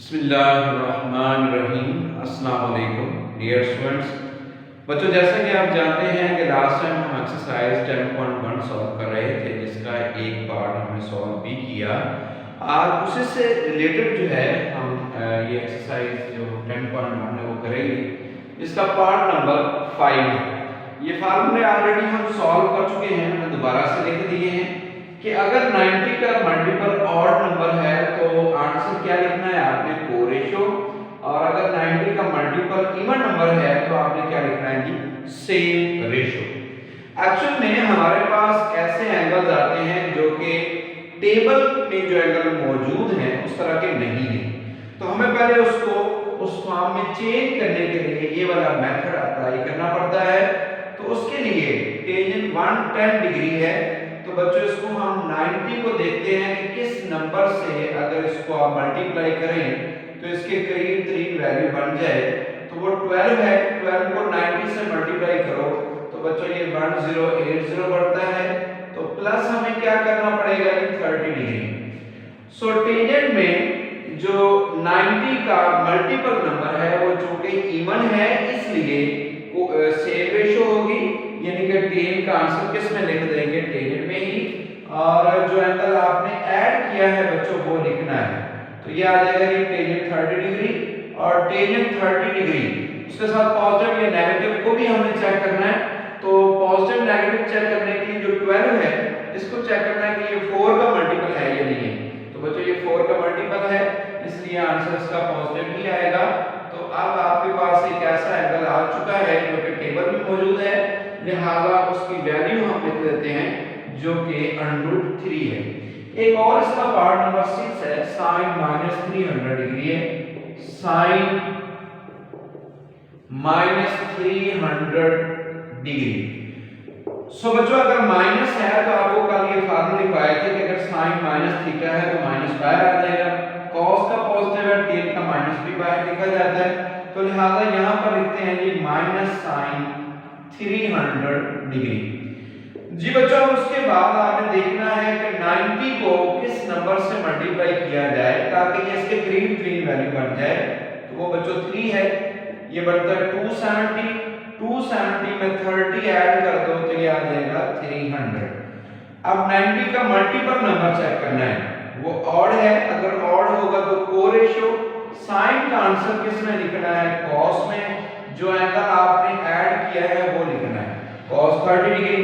बिस्मिल्लाहिर्रहमानिर्रहीम। अस्सलाम वालेकुम डियर स्टूडेंट्स। बच्चों, जैसा कि आप जानते हैं कि लास्ट टाइम हम एक्सरसाइज 10.1 सॉल्व कर रहे थे, जिसका एक पार्ट हमने सॉल्व भी किया। आज उसी से रिलेटेड जो है हम ये एक्सरसाइज जो 10.1 है वो करेंगे, जिसका पार्ट नंबर 5 है। ये फार्मूले ऑलरेडी हम सॉल्व कर चुके हैं, हमने दोबारा से लिख दिए हैं कि अगर 90 का मल्टीपल ऑड नंबर है तो आंसर क्या लिखना है आपने, कोरेशियो। और अगर 90 का मल्टीपल इवन नंबर है तो आपने क्या लिखना है जी, सेम रेशियो। एक्चुअल में हमारे पास ऐसे एंगल्स आते हैं जो कि टेबल में जो एंगल मौजूद हैं उस तरह के नहीं हैं, तो हमें पहले उसको उस फॉर्म में चेंज करने के लिए ये वाला मेथड अप्लाई करना पड़ता है। तो उसके लिए टेंजेंट 110 डिग्री है, तो बच्चों इसको हम 90 को देखते हैं कि किस नंबर से अगर इसको आप मल्टीप्लाई करें तो इसके करीब तरीन वैल्यू बन जाए। तो वो 12 है, 12 को 90 से मल्टीप्लाई करो तो बच्चों ये 1080 बढ़ता है। तो प्लस हमें क्या करना पड़ेगा, ये 30 डिग्री। सो टेंजेंट में जो 90 का मल्टीपल नंबर है वो चूंकि इवन है, इसलिए सेम रेशियो होगी, यानी कि टेन का आंसर किस में लिख देंगे, टेंजेंट में ही। और जो एंगल आपने ऐड किया है बच्चों वो लिखना है, तो ये आ जाएगा ये टेंजेंट 30 डिग्री। और टेंजेंट 30 डिग्री उसके साथ पॉजिटिव या नेगेटिव को भी हमें चेक करना है। तो पॉजिटिव नेगेटिव चेक करने के लिए जो 12 है इसको चेक करना है कि ये 4 का मल्टीपल है या नहीं है। तो बच्चों ये 4 का मल्टीपल है, इसलिए आंसर इसका पॉजिटिव ही आएगा। तो अब आपके पास एक ऐसा एंगल आ चुका है जो कि टेबल में मौजूद है, लिहाजा उसकी वैल्यू हम लिख देते हैं जो कि √3 है। एक और इसका पार्ट नंबर 6 है, sin -300 डिग्री है, sin -300 डिग्री। सो बच्चों अगर माइनस है तो आपको कल ये फार्मूला लिखवाए थे कि अगर sin -थीटा है तो माइनस बाहर आ जाएगा, cos का पॉजिटिव है, tan का माइनस भी बाहर लिखा जाता है। तो लिहाजा यहां पर लिखते हैं जी sin 300 डिग्री। जी बच्चों, उसके बाद आपने देखना है कि 90 को किस नंबर से मल्टीप्लाई किया जाए ताकि ये इसके करीब करीब वैल्यू बन जाए। तो वो बच्चों 3 है, ये बनता है 270 में 30 ऐड कर दो तो ये आ जाएगा 300। अब 90 का मल्टीपल नंबर चेक करना है, वो ऑड है, अगर ऑड होगा तो कोरेशियो। साइन का आंसर किस में लिखना है, कॉस में। जो एंगल आपने ऐड किया है वो लिखना है cos 30 डिग्री।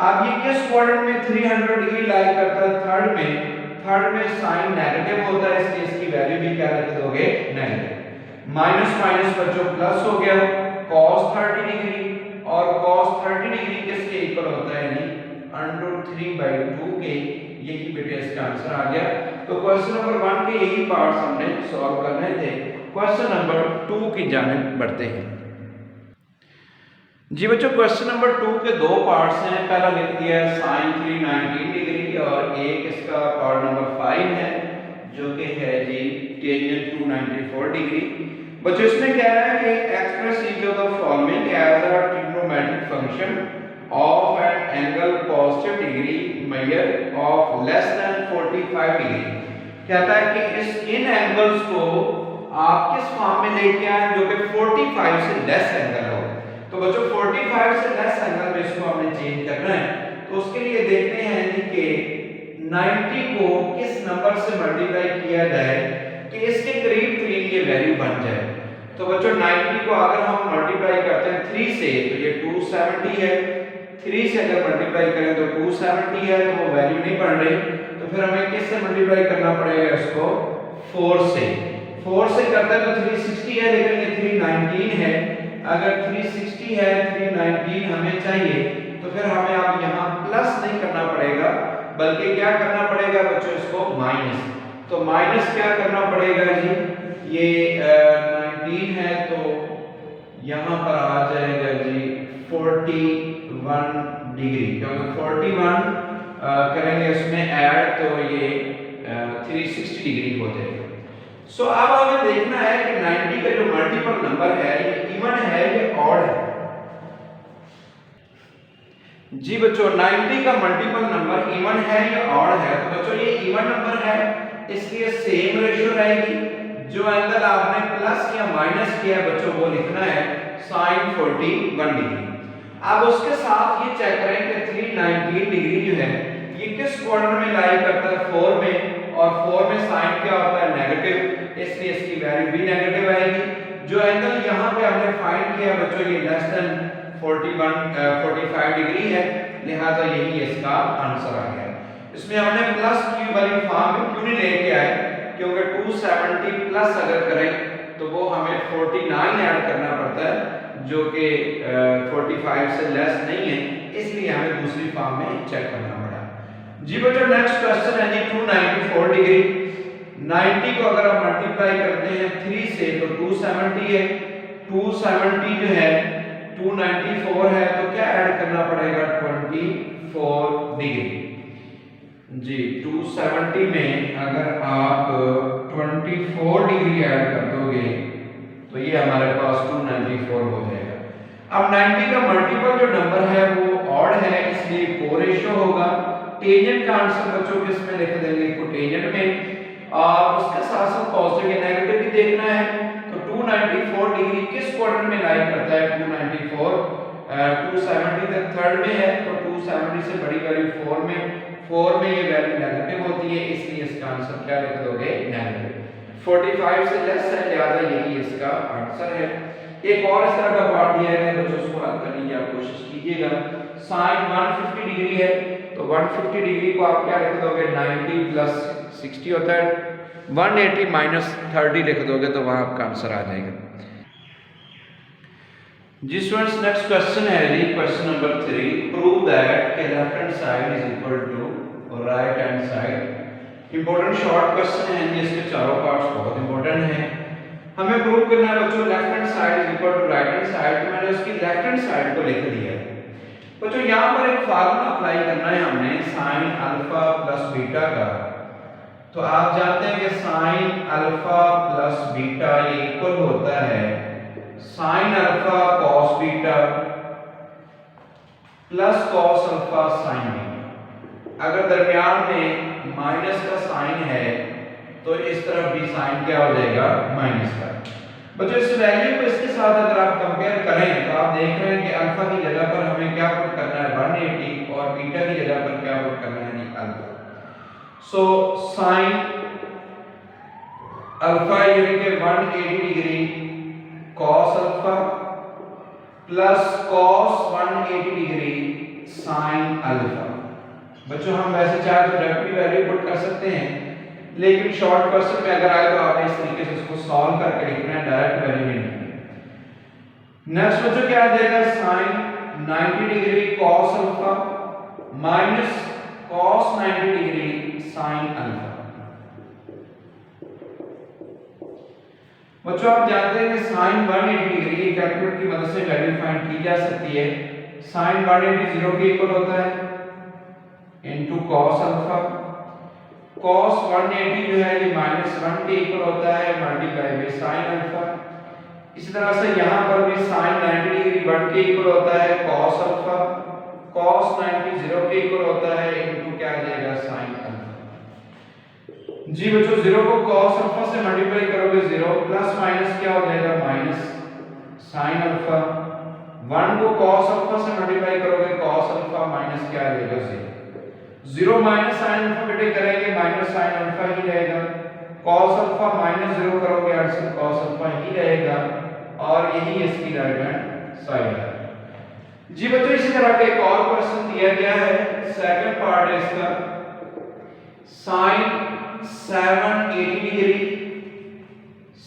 अब ये किस क्वाड्रेंट में 300 डिग्री लाई करता है, थर्ड में साइन नेगेटिव होता है, इसलिए इसकी वैल्यू भी क्या लिख दोगे, नेगेटिव। माइनस माइनस बच्चों प्लस हो गया, cos 30 डिग्री। और cos 30 डिग्री किसके इक्वल होता है जी, √3/2 के। यही बेटे इसका आंसर आ गया। तो क्वेश्चन नंबर 1 के यही पार्ट्स हमने सॉल्व करने थे। क्वेश्चन नंबर 2 की जानिब बढ़ते हैं। जी बच्चों, क्वेश्चन नंबर 2 के दो पार्ट्स हैं। पहला लिख दिया है sin 390 डिग्री और एक इसका पार्ट नंबर 5 है जो कि है जी टेंजेंट 294 डिग्री। बच्चों इसमें क्या है कि express is the following as a trigonometric function of an angle positive degree measure of less than 45 degree. कहता है कि इन एंगल्स को आप किस फॉर्म में लेके आए जो कि 45 से लेस एंगल हो। तो बच्चों 45 से लेस एंगल में इसको हमने चेंज करना है। तो उसके लिए देखते हैं कि 90 को किस नंबर से मल्टीप्लाई किया जाए कि इसके करीब करीब ये वैल्यू बन जाए। तो बच्चों 90 को अगर हम मल्टीप्लाई करते हैं 3 से तो ये 270 है, 3 से अगर मल्टीप्लाई करें तो 270 है, तो वो वैल्यू नहीं बन रही। तो फिर हमें किससे मल्टीप्लाई करना पड़ेगा, इसको 4 से करते हैं तो 360 है, लेकिन ये 319 है। अगर 360 है, 319 हमें चाहिए, तो फिर हमें अब यहाँ प्लस नहीं करना पड़ेगा बल्कि क्या करना पड़ेगा बच्चों, इसको माइनस। तो माइनस क्या करना पड़ेगा जी, ये 19 है तो यहाँ पर आ जाएगा जी 41 डिग्री, क्योंकि 41 करेंगे इसमें ऐड तो ये 360 डिग्री हो जाएगा। सो अब हमें देखना है कि 90 का जो मल्टीपल नंबर है ये इवन है या ऑड है। जी बच्चों 90 का मल्टीपल नंबर इवन है या ऑड है। तो बच्चों ये इवन नंबर है, इसलिए सेम रेशियो रहेगी। जो एंगल आपने प्लस या माइनस किया है बच्चों वो लिखना है sin 41 डिग्री। अब उसके साथ ये चेक करें कि 319 डिग्री जो है ये किस क्वाड्रेंट में लाई करता है 4 में, और 4 में साइन क्या होता है नेगेटिव, इसलिए इसकी वैल्यू भी नेगेटिव आएगी। जो एंगल यहाँ पे हमने फाइंड किया बच्चों ये लेस देन 45 डिग्री है, लिहाजा यही इसका आंसर आ गया। इसमें हमने प्लस क्यू वाली फॉर्म में क्यों नहीं लेके आए, क्योंकि 270 प्लस अगर करें तो वो हमें 49 ऐड करना पड़ता है जो कि 45 से लेस नहीं है, इसलिए हमें दूसरी फॉर्म में चेक करना पड़ा। जी बच्चों नेक्स्ट क्वेश्चन है जी 294 डिग्री। 90 को अगर हम मल्टीप्लाई करते हैं 3 से तो 270 है, 270 जो है 294 है, तो क्या ऐड करना पड़ेगा 24 डिग्री। जी 270 में अगर आप 24 डिग्री ऐड कर दोगे तो ये हमारे पास 294 हो जाएगा। अब 90 का मल्टीपल जो नंबर है वो ऑड है, इसलिए कोरेशियो होगा। टेंजेंट का आंसर बच्चों किस में लिख देंगे, कोटेंजेंट में, और उसके साथ साथ पॉजिटिव या नेगेटिव भी देखना है। तो 294 डिग्री किस क्वाड्रेंट में लाई करता है 294, 270 तक थर्ड में है, तो 270 से बड़ी वैल्यू 4 में ये वैल्यू नेगेटिव होती है, इसलिए इसका आंसर क्या लिख दोगे नेगेटिव। 45 से लेस है, लिहाजा यही इसका आंसर है। एक और इस तरह का पार्ट दिया है बच्चों, उसको हल करने की आप कोशिश कीजिएगा। sin 150 डिग्री है, तो 150 डिग्री को आप क्या लिख दोगे 90 प्लस 60 होता है, 180 माइनस 30 लिख दोगे तो वहां आपका आंसर आ जाएगा। जी स्टूडेंट्स नेक्स्ट क्वेश्चन है जी क्वेश्चन नंबर 3, प्रूव दैट के left hand side is equal to right hand side. Important short question है, इसके चारों पार्ट्स बहुत इंपॉर्टेंट हैं। हमें प्रूव करना है बच्चों left hand side is equal to right hand side, तो मैंने उसकी लेफ्ट हैंड साइड को लिख दिया है बच्चों। यहाँ पर एक फार्मूला अप्लाई करना है हमने sin अल्फा प्लस बीटा का। तो आप जानते हैं कि sin अल्फा प्लस बीटा ये इक्वल होता है sin alpha cos beta plus cos alpha sin beta. अगर दरमियान में माइनस का साइन है तो इस तरफ भी साइन क्या हो जाएगा माइनस का। बच्चों इस वैल्यू को इसके साथ अगर आप कंपेयर करें तो आप देख रहे हैं कि अल्फा की जगह पर हमें क्या पुट करना है 180, और बीटा की जगह पर क्या पुट करना है अल्फा। सो साइन अल्फा यानी कि 180 degree cos alpha plus cos 180 degree sin alpha. बच्चों हम वैसे चाहे तो डायरेक्टली वैल्यू पुट कर सकते हैं, लेकिन शॉर्ट क्वेश्चन में अगर आए तो आपने इस तरीके से इसको सॉल्व करके लिखना है, डायरेक्ट वैल्यू नहीं लिखनी। नेक्स्ट बच्चों क्या आ जाएगा sin 90 degree cos alpha minus cos 90 degree sin alpha. बच्चों आप जानते हैं कि sin 180 डिग्री कैलकुलेटर की मदद से वैल्यू फाइंड की जा सकती है। sin 180 0 के इक्वल होता है इनटू cos अल्फा, cos 180 जो है ये -1 के इक्वल होता है मल्टीप्लाई बाय sin अल्फा। इसी तरह से यहाँ पर भी sin 90 डिग्री 1 के इक्वल होता है cos अल्फा, cos 90 0 के इक्वल होता है इनटू क्या आ जाएगा sin अल्फा। जी बच्चों 0 को cos अल्फा से मल्टीप्लाई करोगे 0 प्लस माइनस क्या हो जाएगा माइनस sin अल्फा, 1 को cos अल्फा से मल्टीप्लाई करोगे cos अल्फा माइनस क्या आ जाएगा 0, 0 माइनस sin अल्फा बेटे करेंगे माइनस sin अल्फा ही रहेगा, cos अल्फा माइनस 0 करोगे आंसर cos अल्फा ही रहेगा, और यही इसकी राइट हैंड साइड है। जी बच्चों इसी तरह का एक और क्वेश्चन दिया गया है, सेकंड पार्ट है इसका, sin 780 degree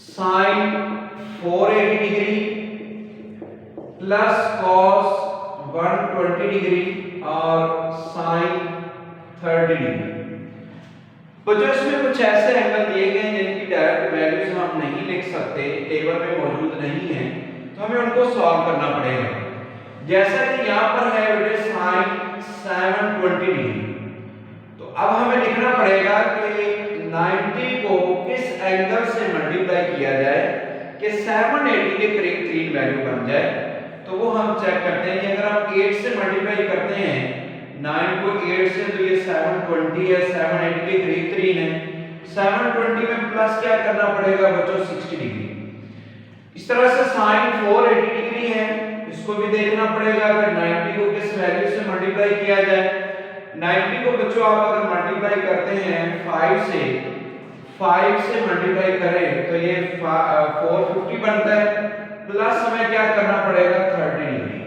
sin 480 degree plus cos 120 degree और sin 30 डिग्री। बच्चों इसमें कुछ ऐसे एंगल दिए गए हैं जिनकी डायरेक्ट वैल्यूज हम नहीं लिख सकते, टेबल में मौजूद नहीं है, तो हमें उनको सॉल्व करना पड़ेगा। जैसा कि यहाँ पर है बेटे sin 720 डिग्री, तो अब हमें लिखना पड़ेगा कि 90 को किस एंगल से मल्टीप्लाई किया जाए कि 780 के करीब 3 वैल्यू बन जाए। तो वो हम चेक करते हैं कि अगर हम 8 से मल्टीप्लाई करते हैं 9 को 8 से तो ये 720 है, 780 के करीब 3 है, 720 में प्लस क्या करना पड़ेगा बच्चों 60 डिग्री। इस तरह से sin 480 डिग्री है, इसको भी देखना पड़ेगा। अगर 90 को किस वैल्यू से मल्टीप्लाई किया जाए, 90 को बच्चों आप अगर मल्टीप्लाई करते हैं 5 से मल्टीप्लाई करें तो ये 450 बनता है, प्लस हमें क्या करना पड़ेगा 30 degree.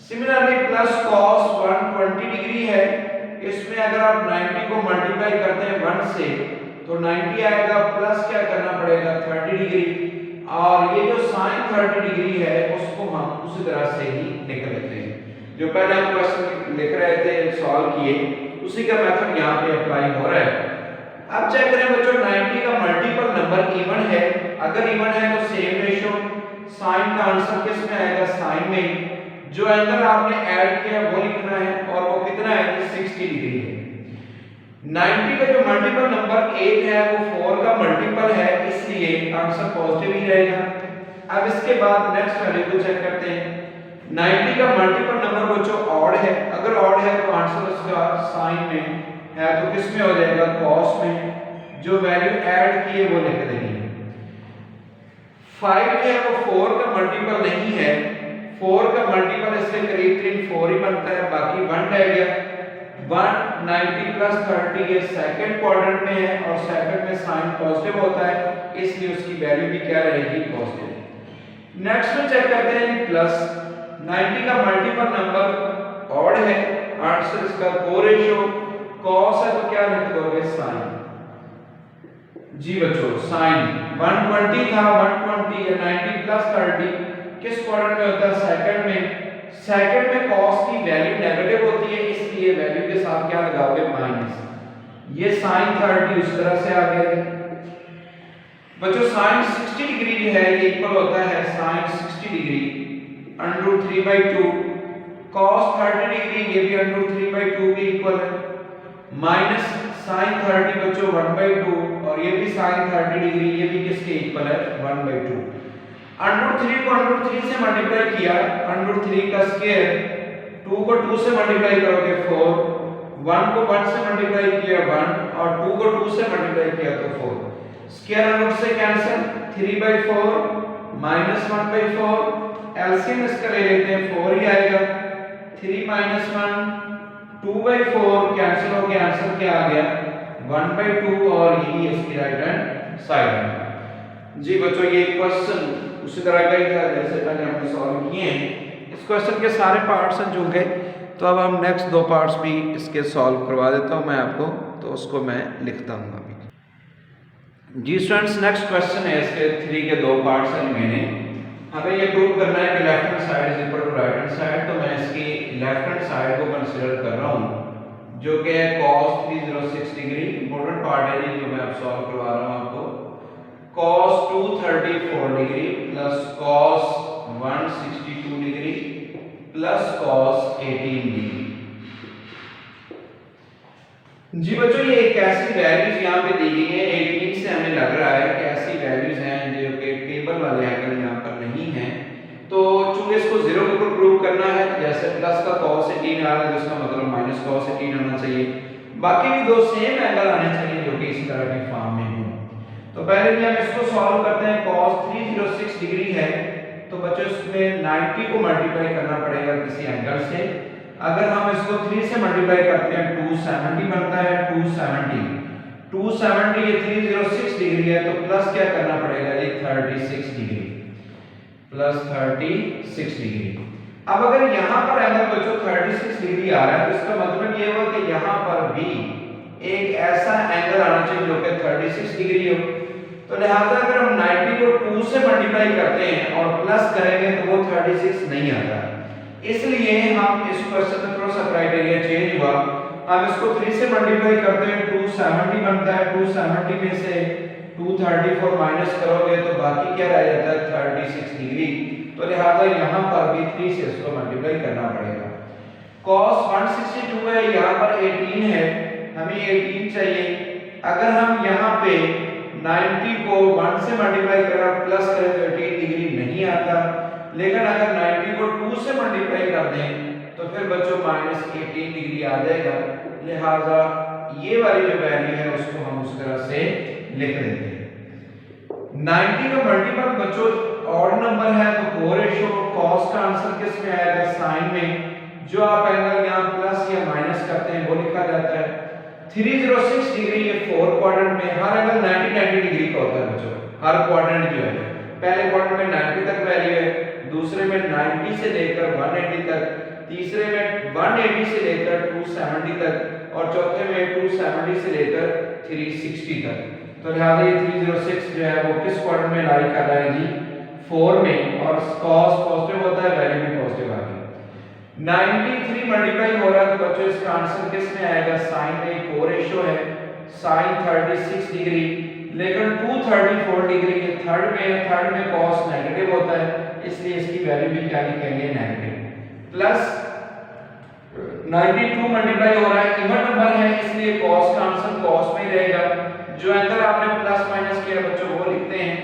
Similarly plus cos 120 degree है, इसमें अगर आप 90 को मल्टीप्लाई करते हैं 1 से तो 90 आएगा, प्लस क्या करना पड़ेगा 30 डिग्री। और ये जो sin 30 डिग्री है उसको हम उसी तरह से ही लिख लेते हैं, जो पहले हम क्वेश्चन लिख रहे थे सॉल्व किए उसी का मेथड यहाँ पे अप्लाई हो रहा है। अब चेक करें बच्चों 90 का मल्टीपल नंबर इवन है, अगर इवन है तो सेम रेशो, sin का आंसर किस में आएगा sin में, जो एंगल आपने ऐड किया वो लिखना है और वो कितना है 60 डिग्री है। 90 का जो मल्टीपल नंबर 1 है वो 4 का मल्टीपल है, इसलिए आंसर पॉजिटिव ही रहेगा। अब इसके बाद नेक्स्ट वैल्यू को चेक करते हैं। 90 का मल्टीपल नंबर बच्चों ऑड है, अगर ऑड है तो आंसर उसका साइन में है तो किस में हो जाएगा cos में, जो वैल्यू ऐड की है वो लिख देनी है। 5 जो है वो 4 का मल्टीपल नहीं है, 4 का मल्टीपल इसके करीब 4 ही बनता है, बाकी 1 रह गया। 190 प्लस 30 ये सेकंड क्वाड्रेंट में है और सेकंड में साइन पॉजिटिव होता है, इसलिए उसकी वैल्यू भी क्या रहेगी पॉजिटिव। नेक्स्ट में चेक करते हैं प्लस 90 का मल्टीपल नंबर ऑड है, आंसर इसका कोरेशियो cos है तो क्या लिख दोगे साइन। जी बच्चों साइन 120 था, 120 या 90 प्लस 30 किस क्वाड्रेंट में होता है सेकंड में, सेकंड में cos की वैल्यू नेगेटिव होती है, इसलिए वैल्यू के साथ क्या लगाओगे माइनस। ये sin 30 उस तरह से आ गया बच्चों। sin 60 डिग्री जो है ये इक्वल होता है sin 60 डिग्री √3/2, cos 30 डिग्री ये भी √3/2 के इक्वल है, माइनस sin 30 बच्चों 1/2 और ये भी sin 30 डिग्री ये भी किसके इक्वल है 1/2। √3 को √3 से मल्टीप्लाई किया, √3 का स्क्वायर, 2 को 2 से मल्टीप्लाई करोगे 4, 1 को 1 से मल्टीप्लाई किया 1 और 2 को 2 से मल्टीप्लाई किया तो 4, स्क्वायर रूट से कैंसिल 3/4 -1/4, एलसीएम इसका ले लेते हैं 4 ही आएगा, 3 - 1 2/4 कैंसिल हो गया, आंसर क्या आ गया 1/2 और यही इसकी राइट हैंड साइड है। जी बच्चों ये क्वेश्चन उसी तरह का ही था जैसे पहले हमने सॉल्व किए हैं। इस क्वेश्चन के सारे पार्ट्स हैं जो गए, तो अब हम नेक्स्ट 2 पार्ट्स भी इसके सॉल्व करवा देता हूं मैं आपको, तो उसको मैं लिखता हूं अभी। जी स्टूडेंट्स नेक्स्ट क्वेश्चन है, इसके 3 के 2 पार्ट्स हैं मैंने। हमें ये प्रूव करना है कि left hand side is equal to right hand side, तो मैं इसकी लेफ्ट हैंड साइड को कंसीडर कर रहा हूं जो कि है cos 306 डिग्री। इंपॉर्टेंट पार्ट है जो मैं अब सॉल्व करवा रहा हूं आपको। cos 234 degree plus cos 162 degree plus cos 18 degree. जी बच्चों ये एक ऐसी वैल्यूज यहाँ पे दी गई है, 18 से हमें लग रहा है कि ऐसी वैल्यूज हैं जो कि टेबल वाले एंगल यहाँ पर नहीं है, तो चूंकि इसको 0 के ऊपर प्रूव करना है, जैसे प्लस का cos 18 आ रहा है जिसका मतलब माइनस cos 18 आना चाहिए, बाकी भी 2 सेम एंगल आने चाहिए जो कि इसी तरह की फॉर्म में हो। तो पहले भी हम इसको सॉल्व करते हैं। cos 306 डिग्री है तो बच्चों इसमें 90 को मल्टीप्लाई करना पड़ेगा किसी एंगल से, अगर हम इसको 3 से मल्टीप्लाई करते हैं 270 बनता है, 270 ये 306 डिग्री है तो प्लस क्या करना पड़ेगा ये 36 डिग्री, प्लस 36 डिग्री। अब अगर यहाँ पर एंगल बच्चों 36 डिग्री आ रहा है तो इसका मतलब ये हुआ कि यहाँ पर भी एक ऐसा एंगल आना चाहिए जो कि 36 डिग्री हो। तो लिहाजा अगर हम 90 को 2 से मल्टीप्लाई करते हैं और प्लस करेंगे तो वो 36 नहीं आता, इसलिए हम इस क्वेश्चन में थोड़ा सा क्राइटेरिया चेंज हुआ। हम इसको 3 से मल्टीप्लाई करते हैं 270 बनता है, 270 में से 234 माइनस करोगे तो बाकी क्या रह जाता है 36 डिग्री, तो लिहाजा यहाँ पर भी 3 से इसको मल्टीप्लाई करना पड़ेगा। cos 162 है, यहाँ पर 18 है, हमें 18 चाहिए। अगर हम यहाँ पे 90 को 1 से मल्टीप्लाई करें और प्लस करें तो 18 डिग्री नहीं आता, लेकिन अगर 90 को 2 से मल्टीप्लाई कर दें तो फिर बच्चों -18 डिग्री आ जाएगा, लिहाजा ये वाली जो वैल्यू है उसको हम उस तरह से लिख देते हैं। 90 का मल्टीपल बच्चों ऑड नंबर है तो को रेशो कॉस का आंसर किस में आएगा, साइन में। जो आप एंगल यहां प्लस या माइनस करते हैं वो लिखा जाता है। 306 डिग्री ये 4 क्वाड्रेंट में, हर एंगल 90 डिग्री का होता है बच्चों, हर क्वाड्रेंट जो है। पहले क्वाड्रेंट में 90 तक वैल्यू है, दूसरे में 90 से लेकर 180 तक, तीसरे में 180 से लेकर 270 तक और चौथे में 270 से लेकर 360 तक। तो लिहाजा ये 306 जो है वो किस क्वाड्रेंट में लाई कर रहा है जी, 4 में, और cos पॉजिटिव होता है, वैल्यू भी पॉजिटिव आ गई। 93 मल्टीप्लाई हो रहा है तो बच्चों इसका आंसर किस में आएगा, साइन में। को रेशो है sin 36 डिग्री, लेकिन 234 डिग्री ये थर्ड में है, थर्ड में cos नेगेटिव होता है, इसलिए इसकी वैल्यू भी क्या लिखेंगे, नेगेटिव। प्लस 92 मल्टीप्लाई हो रहा है, इवन नंबर है इसलिए cos का आंसर cos में ही रहेगा। जो एंगल आपने प्लस माइनस किया बच्चों वो लिखते हैं।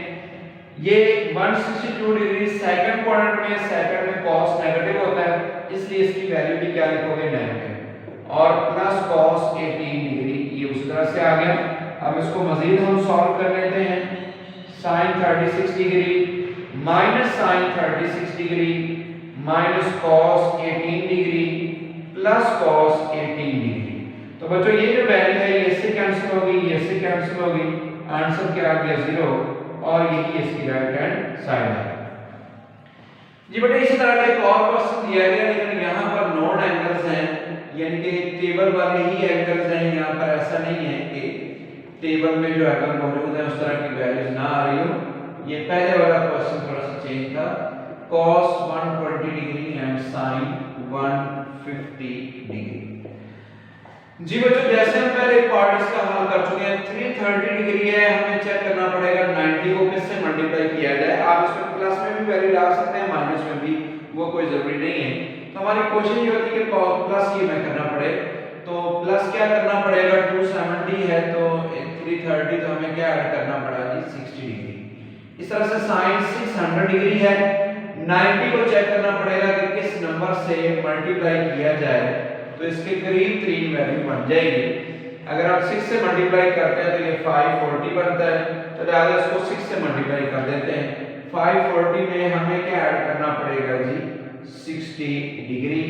ये 162 डिग्री सेकंड क्वाड्रेंट में, सेकंड में cos नेगेटिव होता है, इसलिए इसकी वैल्यू भी क्या लिखोगे, नेगेटिव। और प्लस cos 18 डिग्री ये उस तरह से आ गया। अब इसको मजीद हम सॉल्व कर लेते हैं। sin 36 degree minus sin 36 degree minus cos 18 degree plus cos 18 degree. तो बच्चों ये जो वैल्यू है ये इससे कैंसिल होगी, ये इससे कैंसिल होगी, आंसर क्या आ गया, 0, और यही इसकी राइट हैंड साइड है जी। बेटा इसी तरह का एक और क्वेश्चन दिया गया, लेकिन यहाँ पर नॉन एंगल्स हैं, यानी कि टेबल वाले ही एंगल्स हैं। यहाँ पर ऐसा नहीं है कि टेबल में जो एंगल मौजूद है उस तरह की वैल्यूज ना आ रही हो। ये पहले वाला क्वेश्चन थोड़ा सा चेंज था, cos 120 degree and sin 150 degree. जी बच्चों जैसे हम पहले पार्ट इसका हल कर चुके हैं, 330 डिग्री है, हमें चेक करना पड़ेगा 90 को किससे मल्टीप्लाई किया जाए। आप इसमें प्लस में भी वैल्यू डाल सकते हैं, माइनस में भी, वो कोई जरूरी नहीं है। तो हमारी कोशिश ये होती है कि प्लस ही में करना पड़े, तो प्लस क्या करना पड़ेगा, 270 है तो 330, तो हमें क्या ऐड करना पड़ा जी, 60 डिग्री। इस तरह से sin 600 डिग्री है, 90 को चेक करना पड़ेगा कि किस नंबर से मल्टीप्लाई किया जाए, तो इसके करीब 3 वैल्यू बन जाएगी। अगर आप 6 से मल्टीप्लाई करते हैं तो ये 540 बनता है, तो लिहाजा इसको 6 से मल्टीप्लाई कर देते हैं। 540 में हमें क्या ऐड करना पड़ेगा जी, 60 डिग्री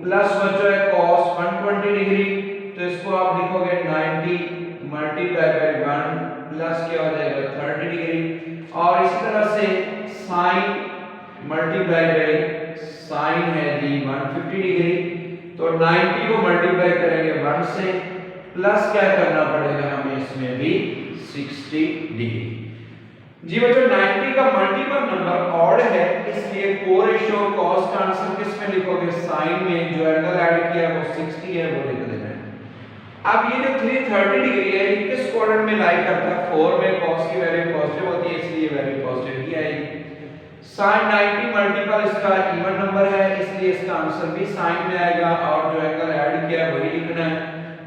प्लस बच्चों है cos 120 डिग्री, तो इसको आप लिखोगे 90 मल्टीप्लाई बाय 1 प्लस क्या हो जाएगा 30 डिग्री, और इसी तरह से sin मल्टीप्लाई बाय sin है जी 150 डिग्री, तो 90 को मल्टीप्लाई करेंगे 1 से, प्लस क्या करना पड़ेगा हमें इसमें भी 60 डिग्री। जी बच्चों 90 का मल्टीपल नंबर ऑड है, इसलिए को रेशो cos का आंसर किस में लिखोगे, साइन में। जो एंगल ऐड किया वो 60 है, वो लिख देना है। अब ये जो 330 डिग्री है ये किस क्वाड्रेंट में लाई करता है, 4 में। cos की वैल्यू पॉजिटिव होती है, इसलिए वैल्यू पॉजिटिव ही आएगी। sin 90 मल्टीपल इसका इवन नंबर है, इसलिए इसका आंसर भी साइन में आएगा, और जो एंगल ऐड किया है वही लिखना है।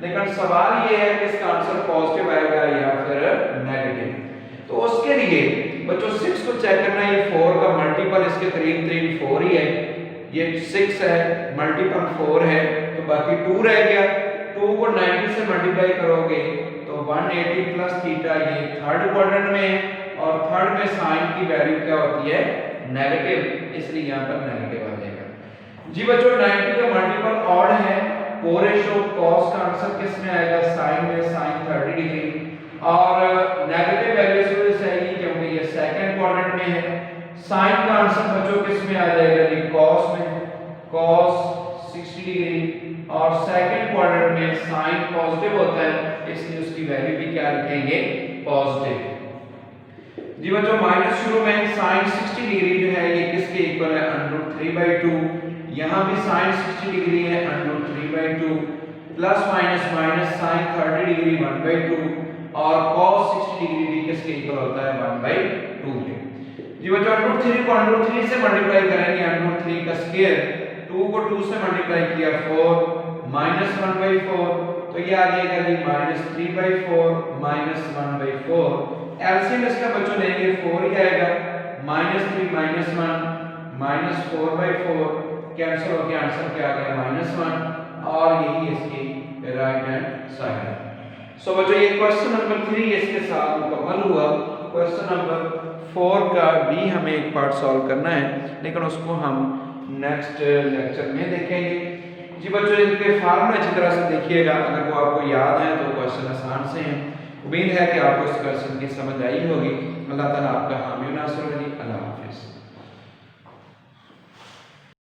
लेकिन सवाल ये है कि इसका आंसर पॉजिटिव आएगा या फिर नेगेटिव। तो उसके लिए बच्चों 6 को चेक करना है, ये 4 का मल्टीपल इसके करीब 4 ही है, ये 6 है मल्टीपल 4 है, तो बाकी 2 रह गया। 2 को 90 से मल्टीप्लाई करोगे तो 180 प्लस थीटा, ये थर्ड क्वाड्रेंट में है, और थर्ड में साइन की वैल्यू क्या होती है, नेगेटिव, इसलिए यहाँ पर नेगेटिव आ जाएगा। जी बच्चों 90 का मल्टीपल ऑड है, को रेशो cos का आंसर किस में आएगा, साइन में, sin 30 डिग्री, और नेगेटिव वैल्यू इस वजह से आएगी क्योंकि ये सेकंड क्वाड्रेंट में है। साइन का आंसर बच्चों किस में आ जाएगा जी, cos में, cos 60 डिग्री, और सेकंड क्वाड्रेंट में साइन पॉजिटिव होता है, इसलिए उसकी वैल्यू भी क्या लिखेंगे, पॉजिटिव। जी बच्चों माइनस शुरू में sin 60 डिग्री जो है ये किसके इक्वल है, √3/2। यहाँ भी sin 60 डिग्री है √3/2, plus minus minus sin 30 degree 1/2, और cos 60 डिग्री भी किसके इक्वल होता है, 1/2 के। जी बच्चों √3 को √3 से मल्टीप्लाई करेंगे, √3 का स्क्वायर, 2 को 2 से मल्टीप्लाई किया 4 माइनस 1/4, तो ये आ जाएगा जी -3/4 माइनस 1/4। एलसीएम इसका बच्चों लेंगे 4 ही आएगा, -3 -1 -4/4 कैंसिल होकर आंसर क्या आ गया, -1, और यही इसकी राइट हैंड साइड। सो बच्चों ये क्वेश्चन नंबर 3 इसके साथ मुकम्मल हुआ। क्वेश्चन नंबर 4 का भी हमें एक पार्ट सॉल्व करना है, लेकिन उसको हम नेक्स्ट लेक्चर में देखेंगे। जी बच्चों इनके फार्मूले अच्छी तरह से देखिएगा, अगर वो आपको याद है तो क्वेश्चन आसान से हैं। उम्मीद है कि आपको इस क्वेश्चन की समझ आई होगी। अल्लाह ताला आपका हामी नासिर हो। अल्लाह हाफिज़।